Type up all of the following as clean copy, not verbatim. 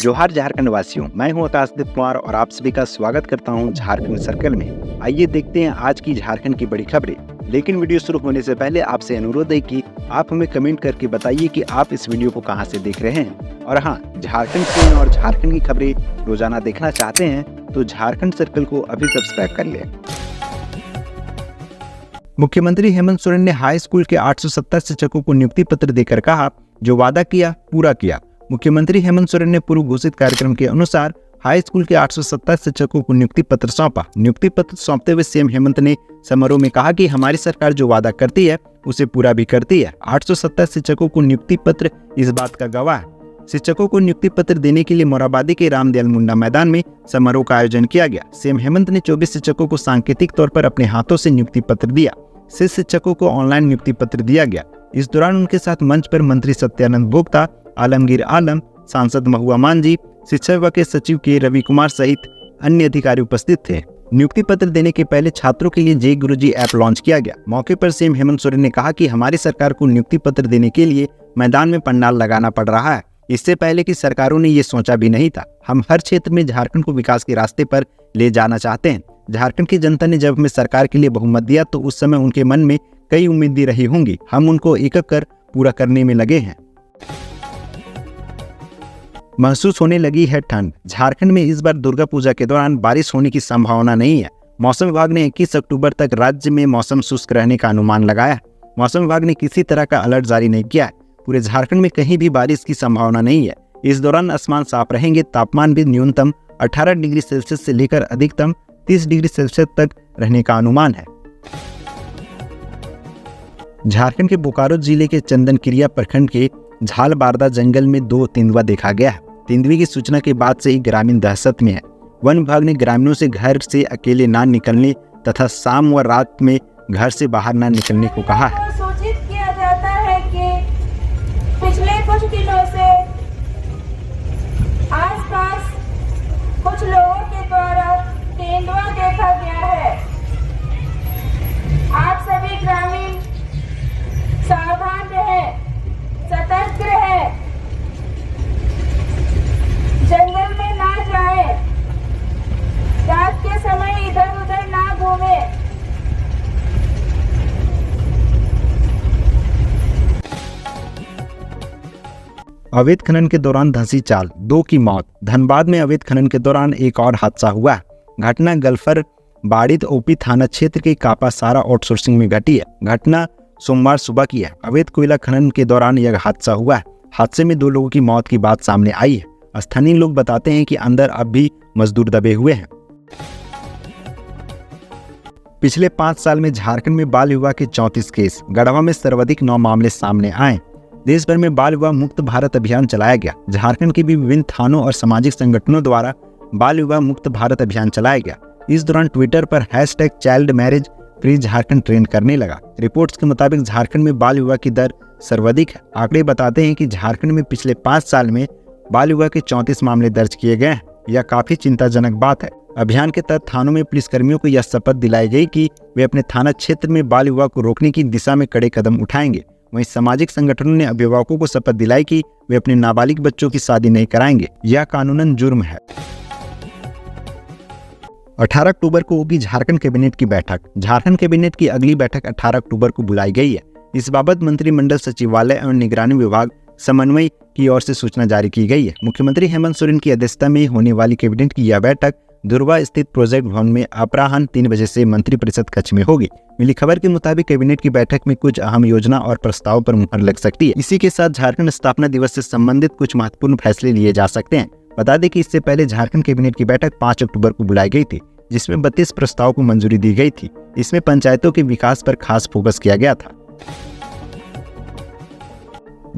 जोहार झारखंड वासियों, मैं हूं आकाशदीप कुमार और आप सभी का स्वागत करता हूं झारखंड सर्कल में। आइए देखते हैं आज की झारखंड की बड़ी खबरें। लेकिन वीडियो शुरू होने से पहले आपसे अनुरोध है कि आप हमें कमेंट करके बताइए कि आप इस वीडियो को कहां से देख रहे हैं। और हाँ, झारखंड से और झारखंड की खबरें रोजाना देखना चाहते हैं तो झारखंड सर्कल को अभी सब्सक्राइब कर लें। मुख्यमंत्री हेमंत सोरेन ने हाई स्कूल के 870 शिक्षकों को नियुक्ति पत्र देकर कहा, जो वादा किया पूरा किया। मुख्यमंत्री हेमंत सोरेन ने पूर्व घोषित कार्यक्रम के अनुसार हाई स्कूल के 870 शिक्षकों को नियुक्ति पत्र सौंपा। नियुक्ति पत्र सौंपते हुए सीएम हेमंत ने समारोह में कहा कि हमारी सरकार जो वादा करती है उसे पूरा भी करती है। 870 शिक्षकों को नियुक्ति पत्र इस बात का गवाह है। शिक्षकों को नियुक्ति पत्र देने के लिए मोराबादी के रामदयाल मुंडा मैदान में समारोह का आयोजन किया गया। सीएम हेमंत ने 24 शिक्षकों को सांकेतिक तौर पर अपने हाथों से नियुक्ति पत्र दिया। 6 शिक्षकों को ऑनलाइन नियुक्ति पत्र दिया गया। इस दौरान उनके साथ मंच पर मंत्री सत्यानंद भोक्ता, आलमगीर आलम, सांसद महुआ मांझी, शिक्षा विभाग के सचिव के रवि कुमार सहित अन्य अधिकारी उपस्थित थे। नियुक्ति पत्र देने के पहले छात्रों के लिए जय गुरुजी ऐप लॉन्च किया गया। मौके पर सीएम हेमंत सोरेन ने कहा कि हमारी सरकार को नियुक्ति पत्र देने के लिए मैदान में पंडाल लगाना पड़ रहा है। इससे पहले की सरकारों ने ये सोचा भी नहीं था। हम हर क्षेत्र में झारखंड को विकास के रास्ते पर ले जाना चाहते हैं। झारखंड की जनता ने जब हमें सरकार के लिए बहुमत दिया तो उस समय उनके मन में कई उम्मीदें रही होंगी। हम उनको एक एक कर पूरा करने में लगे हैं। महसूस होने लगी है ठंड। झारखंड में इस बार दुर्गा पूजा के दौरान बारिश होने की संभावना नहीं है। मौसम विभाग ने 21 अक्टूबर तक राज्य में मौसम शुष्क रहने का अनुमान लगाया। मौसम विभाग ने किसी तरह का अलर्ट जारी नहीं किया है। पूरे झारखंड में कहीं भी बारिश की संभावना नहीं है। इस दौरान आसमान साफ रहेंगे। तापमान भी न्यूनतम 18 डिग्री सेल्सियस से लेकर अधिकतम 30 डिग्री सेल्सियस तक रहने का अनुमान है। झारखंड के बोकारो जिले के चंदनकिरिया प्रखंड के झाल बारदा जंगल में 2 तेंदुआ देखा गया है। तेंदुए की सूचना के बाद से ही ग्रामीण दहशत में है। वन विभाग ने ग्रामीणों से घर से अकेले ना निकलने तथा शाम व रात में घर से बाहर ना निकलने को कहा है। सूचित किया जाता है कि पिछले कुछ दिनों से आसपास कुछ लोगों के द्वारा तेंदुआ देखा गया है। आप सभी ग्रामीण सावधान रहें, सतर्क रहें, जंगल में ना जाएं, रात के समय इधर उधर ना घूमें। अवैध खनन के दौरान धंसी चाल, 2 की मौत। धनबाद में अवैध खनन के दौरान एक और हादसा हुआ। घटना गल्फर बाड़िद ओपी थाना क्षेत्र के कापासारा आउटसोर्सिंग में घटी है। घटना सोमवार सुबह की है। अवैध कोयला खनन के दौरान यह हादसा हुआ है। हादसे में 2 लोगों की मौत की बात सामने आई है। स्थानीय लोग बताते हैं कि अंदर अब भी मजदूर दबे हुए हैं। पिछले 5 साल में झारखंड में बाल विवाह के 34 केस। गढ़वा में सर्वाधिक 9 मामले सामने आए। देश भर में बाल विवाह मुक्त भारत अभियान चलाया गया। झारखंड के भी विभिन्न थानों और सामाजिक संगठनों द्वारा बाल विवाह मुक्त भारत अभियान चलाया गया। इस दौरान ट्विटर पर #child marriage free Jharkhand trend करने लगा। रिपोर्ट्स के मुताबिक झारखंड में बाल विवाह की दर सर्वाधिक है। आंकड़े बताते हैं कि झारखंड में पिछले 5 साल में बाल विवाह के 34 मामले दर्ज किए गए हैं। यह काफी चिंताजनक बात है। अभियान के तहत थानों में पुलिसकर्मियों को यह शपथ दिलाई गई कि वे अपने थाना क्षेत्र में बाल विवाह को रोकने की दिशा में कड़े कदम उठाएंगे। वहीं सामाजिक संगठनों ने अभिभावकों को शपथ दिलाई कि वे अपने नाबालिग बच्चों की शादी नहीं कराएंगे। यह कानूनन जुर्म है। 18 अक्टूबर को होगी झारखंड कैबिनेट की बैठक। झारखंड कैबिनेट की अगली बैठक 18 अक्टूबर को बुलाई गई है। इस बाबत मंत्रिमंडल सचिवालय और निगरानी विभाग समन्वय की ओर से सूचना जारी की गई है। मुख्यमंत्री हेमंत सोरेन की अध्यक्षता में होने वाली कैबिनेट की यह बैठक दुर्वा स्थित प्रोजेक्ट भवन में अपराह्न 3 बजे से मंत्रिपरिषद कक्ष में होगी। मिली खबर के मुताबिक कैबिनेट की बैठक में कुछ अहम योजना और प्रस्ताव पर मुहर लग सकती है। इसी के साथ झारखंड स्थापना दिवस से संबंधित कुछ महत्वपूर्ण फैसले लिए जा सकते हैं। बता दें कि इससे पहले झारखंड कैबिनेट की बैठक 5 अक्टूबर को बुलाई गई थी, जिसमें 32 प्रस्ताव को मंजूरी दी गई थी। इसमें पंचायतों के विकास पर खास फोकस किया गया था।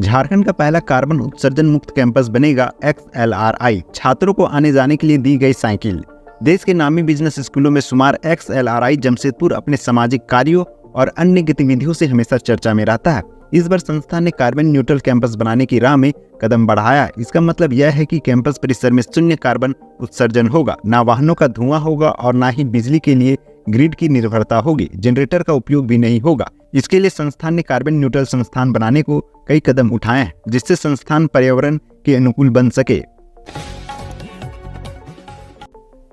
झारखंड का पहला कार्बन उत्सर्जन मुक्त कैंपस बनेगा XLRI। छात्रों को आने जाने के लिए दी गई साइकिल। देश के नामी बिजनेस स्कूलों में शुमार XLRI जमशेदपुर अपने सामाजिक कार्यों और अन्य गतिविधियों से हमेशा चर्चा में रहता है। इस बार संस्थान ने कार्बन न्यूट्रल कैंपस बनाने की राह में कदम बढ़ाया। इसका मतलब यह है कि कैंपस परिसर में शून्य कार्बन उत्सर्जन होगा। ना वाहनों का धुआं होगा और ना ही बिजली के लिए ग्रिड की निर्भरता होगी। जनरेटर का उपयोग भी नहीं होगा। इसके लिए संस्थान ने कार्बन न्यूट्रल संस्थान बनाने को कई कदम उठाए हैं, जिससे संस्थान पर्यावरण के अनुकूल बन सके।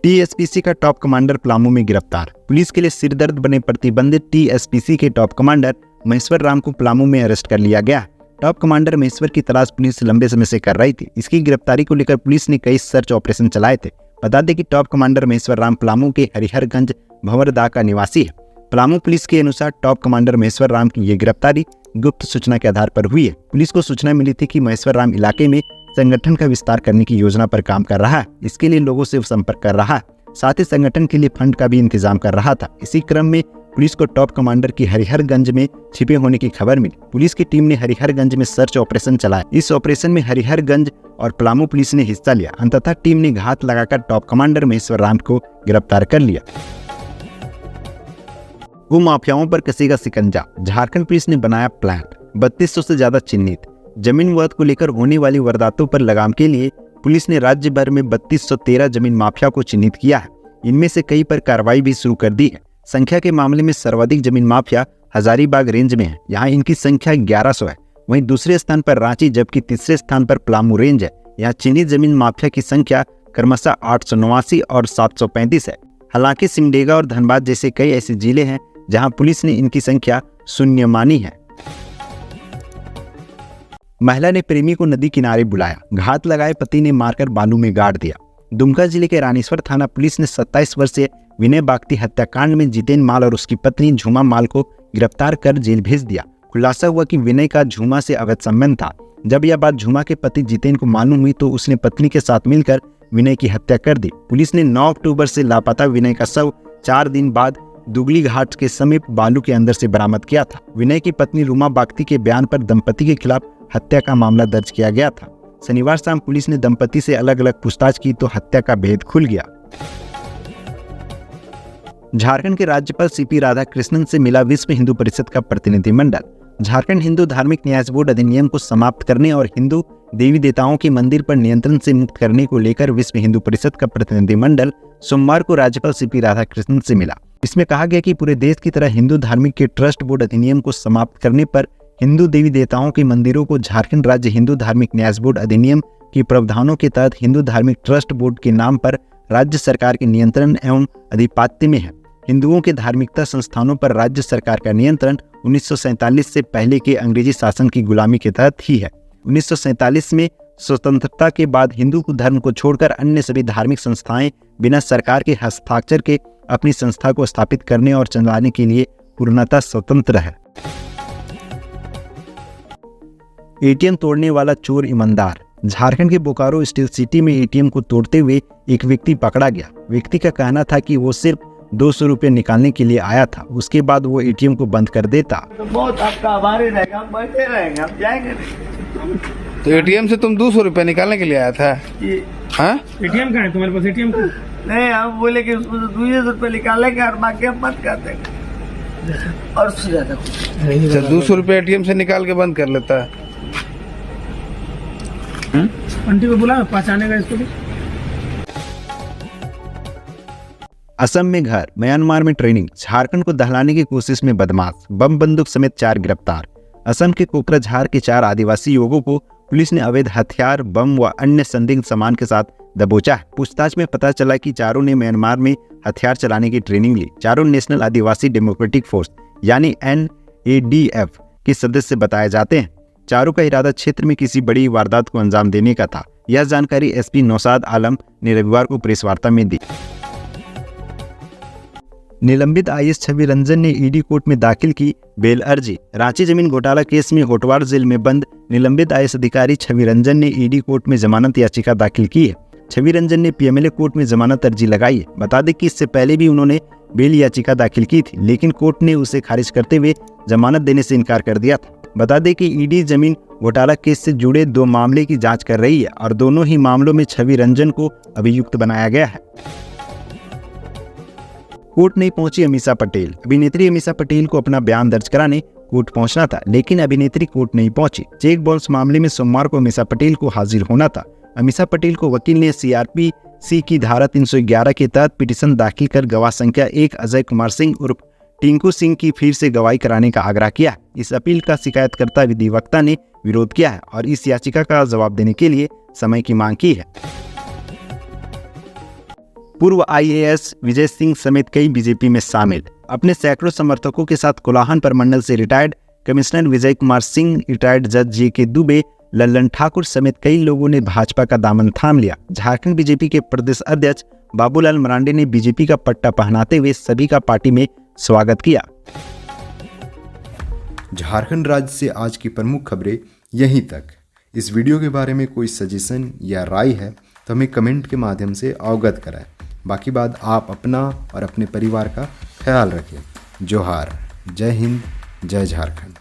टीएसपीसी का टॉप कमांडर पलामू में गिरफ्तार। पुलिस के लिए सिरदर्द बने प्रतिबंधित टीएसपीसी के टॉप कमांडर महेश्वर राम को पलामू में अरेस्ट कर लिया गया। टॉप कमांडर महेश्वर की तलाश पुलिस लंबे समय से कर रही थी। इसकी गिरफ्तारी को लेकर पुलिस ने कई सर्च ऑपरेशन चलाए थे। बता दें कि टॉप कमांडर महेश्वर राम पलामू के हरिहरगंज भंवरदा का निवासी है। पलामू पुलिस के अनुसार टॉप कमांडर महेश्वर राम की ये गिरफ्तारी गुप्त सूचना के आधार पर हुई है। पुलिस को सूचना मिली थी कि महेश्वर राम इलाके में संगठन का विस्तार करने की योजना पर काम कर रहा है। इसके लिए लोगों से संपर्क कर रहा है, साथ ही संगठन के लिए फंड का भी इंतजाम कर रहा था। इसी क्रम में पुलिस को टॉप कमांडर की हरिहरगंज में छिपे होने की खबर मिली। पुलिस की टीम ने हरिहरगंज में सर्च ऑपरेशन चलाया। इस ऑपरेशन में हरिहरगंज और पलामू पुलिस ने हिस्सा लिया। अंततः टीम ने घात लगाकर टॉप कमांडर महेश्वर राम को गिरफ्तार कर लिया। वो माफियाओं पर कसेगा शिकंजा, झारखंड पुलिस ने बनाया प्लान। 3200 से ज्यादा चिन्हित। जमीन विवाद को लेकर होने वाली वारदातों पर लगाम के लिए पुलिस ने राज्य भर में 3213 जमीन माफिया को चिन्हित किया है। इनमें से कई पर कार्रवाई भी शुरू कर दी है। संख्या के मामले में सर्वाधिक जमीन माफिया हजारीबाग रेंज में है, यहाँ इनकी संख्या 1100 है। वहीं दूसरे स्थान पर रांची, जबकि तीसरे स्थान पर पलामू रेंज है। यहाँ चिन्हित जमीन माफिया की संख्या क्रमशः 889 और 735 है। हालांकि सिमडेगा और धनबाद जैसे कई ऐसे जिले हैं जहां पुलिस ने इनकी संख्या शून्य मानी है। महिला ने प्रेमी को नदी किनारे बुलाया, घात लगाए पति ने मारकर बालू में गाड़ दिया। दुमका जिले के रानीश्वर थाना पुलिस ने 27 वर्षीय विनय बागती हत्याकांड में जितेन माल और उसकी पत्नी झूमा माल को गिरफ्तार कर जेल भेज दिया। खुलासा हुआ कि विनय का झूमा से अवैध संबंध था। जब यह बात झूमा के पति जितेन को मालूम हुई तो उसने पत्नी के साथ मिलकर विनय की हत्या कर दी। पुलिस ने 9 अक्टूबर से लापता विनय का शव 4 दिन बाद दुगली घाट के समीप बालू के अंदर से बरामद किया था। विनय की पत्नी रूमा बागती के बयान पर दंपति के खिलाफ हत्या का मामला दर्ज किया गया था। शनिवार शाम पुलिस ने दंपति से अलग अलग पूछताछ की तो हत्या का भेद खुल गया। झारखंड के राज्यपाल सीपी राधाकृष्णन से मिला विश्व हिंदू परिषद का प्रतिनिधिमंडल। झारखंड हिंदू धार्मिक न्यास बोर्ड अधिनियम को समाप्त करने और हिंदू देवी देवताओं के मंदिर पर नियंत्रण से मुक्त करने को लेकर विश्व हिंदू परिषद का प्रतिनिधिमंडल सोमवार को राज्यपाल सीपी राधाकृष्णन से मिला। इसमें कहा गया कि पूरे देश की तरह हिंदू धार्मिक के ट्रस्ट बोर्ड अधिनियम को समाप्त करने पर हिंदू देवी देवताओं के मंदिरों को झारखंड राज्य हिंदू धार्मिक न्यास बोर्ड अधिनियम के प्रावधानों के तहत हिंदू धार्मिक ट्रस्ट बोर्ड के नाम पर राज्य सरकार के नियंत्रण एवं अधिपत्य में है। हिंदुओं के धार्मिकता संस्थानों पर राज्य सरकार का नियंत्रण 1947 से पहले के अंग्रेजी शासन की गुलामी के तहत ही है। 1947 में स्वतंत्रता के बाद हिंदू धर्म को छोड़कर अन्य सभी धार्मिक संस्थाएं बिना सरकार के हस्ताक्षर के अपनी संस्था को स्थापित करने और चलाने के लिए पूर्णतः स्वतंत्र है। एटीएम तोड़ने वाला चोर ईमानदार। झारखंड के बोकारो स्टील सिटी में एटीएम को तोड़ते हुए एक व्यक्ति पकड़ा गया। व्यक्ति का कहना था कि वो सिर्फ 200 रुपये निकालने के लिए आया था, उसके बाद वो एटीएम को बंद कर देता। तो बहुत आपका आभारी रहेगा, हम बैठे रहेंगे, हम जाएंगे नहीं। तो एटीएम से तुम 200 रुपये निकालने के लिए आया था? हाँ, एटीएम कहाँ है तुम्हारे पास? एटीएम नहीं, हम बोले कि उसमें से 200 रुपये निकालेंगे और बाकी हम बंद कर देंगे और उससे ज्यादा कुछ। 200 रुपये एटीएम से निकाल के बंद कर लेता है। आंटी को बुला पहचानेगा इसको भी। असम में घर, म्यांमार में ट्रेनिंग, झारखंड को दहलाने की कोशिश में बदमाश, बम बंदूक समेत 4 गिरफ्तार। असम के कोकराझार के 4 आदिवासी युवकों को पुलिस ने अवैध हथियार, बम व अन्य संदिग्ध सामान के साथ दबोचा है। पूछताछ में पता चला कि चारों ने म्यांमार में हथियार चलाने की ट्रेनिंग ली। चारों नेशनल आदिवासी डेमोक्रेटिक फोर्स यानी NADF के सदस्य बताए जाते हैं। चारों का इरादा क्षेत्र में किसी बड़ी वारदात को अंजाम देने का था। यह जानकारी SP नौशाद आलम ने रविवार को प्रेस वार्ता में दी। निलंबित IAS छवि रंजन ने ED कोर्ट में दाखिल की बेल अर्जी। रांची जमीन घोटाला केस में होटवार जेल में बंद निलंबित IAS अधिकारी छवि रंजन ने ED कोर्ट में जमानत याचिका दाखिल की है। छवि रंजन ने PMLA कोर्ट में जमानत अर्जी लगाई है। बता दें कि इससे पहले भी उन्होंने बेल याचिका दाखिल की थी, लेकिन कोर्ट ने उसे खारिज करते हुए जमानत देने से इनकार कर दिया था। बता दें कि ED जमीन घोटाला केस से जुड़े 2 मामले की जांच कर रही है और दोनों ही मामलों में छवि रंजन को अभियुक्त बनाया गया है। कोर्ट नहीं पहुंची अमीषा पटेल। अभिनेत्री अमीषा पटेल को अपना बयान दर्ज कराने कोर्ट पहुंचना था, लेकिन अभिनेत्री कोर्ट नहीं पहुंची। चेक बाउंस मामले में सोमवार को अमीषा पटेल को हाजिर होना था। अमीषा पटेल को वकील ने CRPC की धारा 311 के तहत पिटीशन दाखिल कर गवाह संख्या 1 अजय कुमार सिंह उर्फ टिंकू सिंह की फिर से गवाही कराने का आग्रह किया। इस अपील का शिकायतकर्ता विधिवक्ता ने विरोध किया है और इस याचिका का जवाब देने के लिए समय की मांग की है। पूर्व IAS विजय सिंह समेत कई बीजेपी में शामिल। अपने सैकड़ों समर्थकों के साथ कोलाहन परमंडल से retired commissioner Vijay Kumar Singh, retired जज JK दुबे, लल्लन ठाकुर समेत कई लोगों ने भाजपा का दामन थाम लिया। झारखंड बीजेपी के प्रदेश अध्यक्ष बाबूलाल मरांडी ने बीजेपी का पट्टा पहनाते हुए सभी का पार्टी में स्वागत किया। झारखंड राज्य से आज की प्रमुख खबरें यहीं तक। इस वीडियो के बारे में कोई सजेशन या राय है तो हमें कमेंट के माध्यम से अवगत कराएं। बाकी बात आप अपना और अपने परिवार का ख्याल रखें। जोहार, जय हिंद, जय झारखंड।